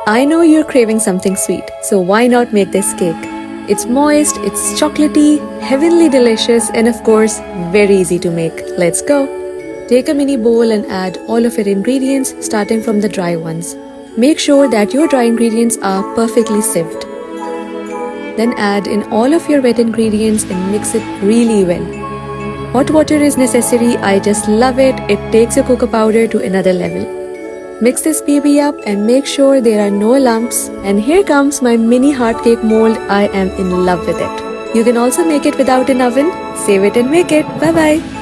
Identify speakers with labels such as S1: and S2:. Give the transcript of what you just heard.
S1: I know you're craving something sweet, so why not make this cake? It's moist, it's chocolatey, heavenly delicious, and of course, very easy to make. Let's go! Take a mini bowl and add all of your ingredients, starting from the dry ones. Make sure that your dry ingredients are perfectly sieved. Then add in all of your wet ingredients and mix it really well. Hot water is necessary, I just love it, it takes your cocoa powder to another level. Mix this baby up and make sure there are no lumps. And here comes my mini heart cake mold, I am in love with it. You can also make it without an oven. Save it and make it. Bye bye.